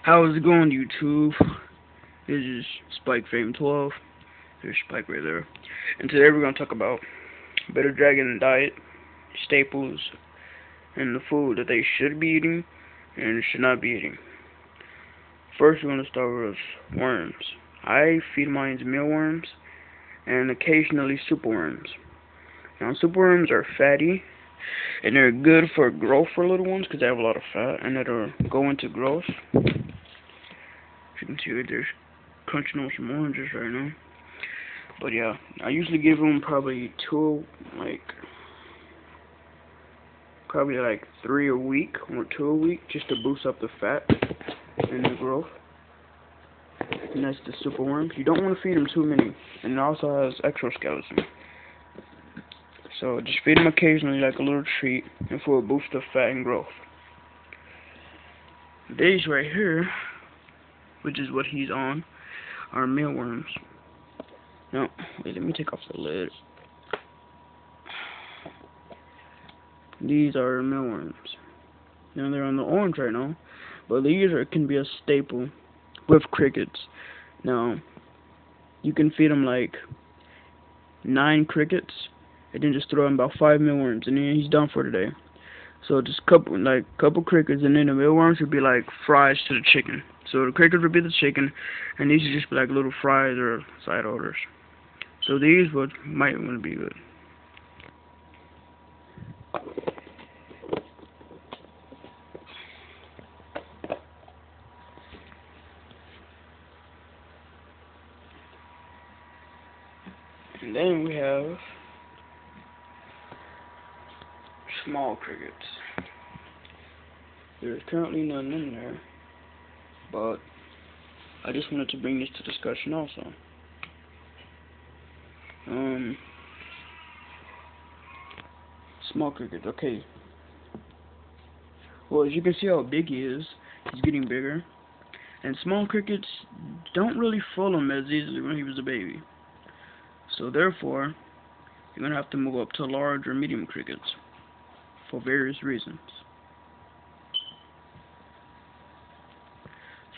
How's it going, YouTube? This is Spike Fame 12. There's Spike right there. And today we're going to talk about Better Dragon diet, staples, and the food that they should be eating and should not be eating. First, we're going to start with worms. I feed mine mealworms and occasionally superworms. Now, superworms are fatty, and they're good for growth for little ones because they have a lot of fat, and it'll go into growth. As you can see, they're crunching on some oranges right now. But yeah, I usually give them probably like 3 a week or 2 a week just to boost up the fat and the growth. And that's the superworms. You don't want to feed them too many, and it also has exoskeleton. So just feed them occasionally like a little treat and for a boost of fat and growth. These right here, which is what he's on, are mealworms. Now, wait, let me take off the lid. These are mealworms. Now they're on the orange right now, but these can be a staple with crickets. Now, you can feed them like 9 crickets, and then just throw in about 5 mealworms, and then he's done for today. So just couple crickets, and then the mealworms would be like fries to the chicken. So the crickets would be the chicken, and these would just be like little fries or side orders. So these might want to be good. And then we have small crickets. There's currently none in there, but I just wanted to bring this to discussion also. Small crickets, okay. Well, as you can see how big he is, he's getting bigger. And small crickets don't really fool him as easily when he was a baby. So therefore, you're going to have to move up to large or medium crickets for various reasons.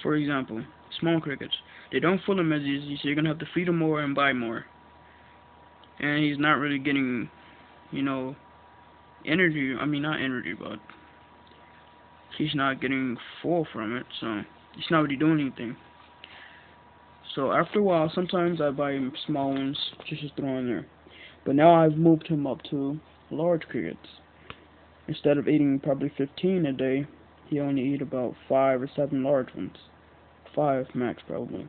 For example, small crickets, they don't fool him as easy, so you're going to have to feed him more and buy more. And he's not really getting, energy. I mean, not energy, but he's not getting full from it, so he's not really doing anything. So after a while, sometimes I buy him small ones just to throw in there. But now I've moved him up to large crickets. Instead of eating probably 15 a day, he only eat about 5 or 7 large ones. 5 max probably.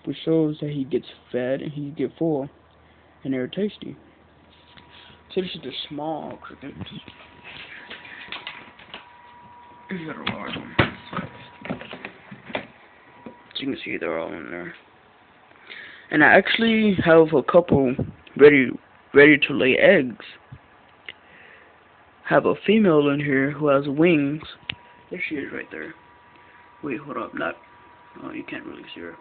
Which shows that he gets fed and he get full, and they're tasty. So this is the small cricket. These are the large ones. As you can see, they're all in there. And I actually have a couple ready to lay eggs. Have a female in here who has wings. There she is right there. Wait, hold up, oh, you can't really see her.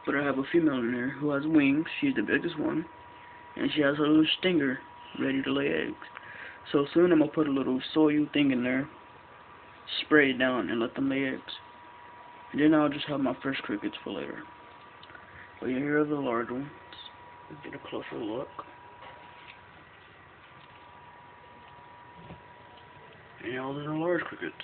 But I have a female in there who has wings. She's the biggest one, and she has a little stinger ready to lay eggs. So soon I'm gonna put a little soil thing in there, spray it down, and let them lay eggs. And then I'll just have my fresh crickets for later. But yeah, here are the large ones. Let's get a closer look. And all these are large crickets.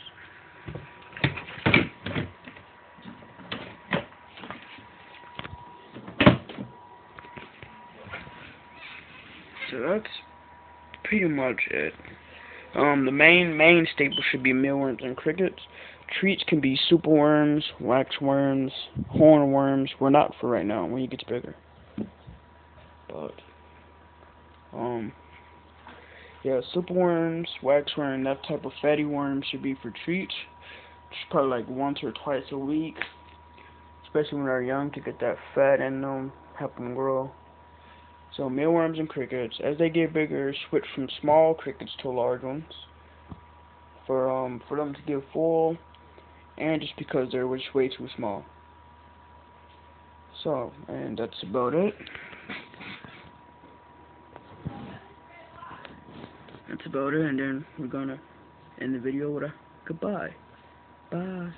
So that's pretty much it. The main staple should be mealworms and crickets. Treats can be superworms, waxworms, hornworms. We're not for right now when he gets bigger. But yeah, superworms, waxworm, that type of fatty worm should be for treats. Just probably like once or twice a week, especially when they're young, to get that fat in them, help them grow. So mealworms and crickets, as they get bigger, switch from small crickets to large ones for them to get full, and just because they're just way too small. So, and that's about it. That's about it, and then we're gonna end the video with a goodbye. Bye.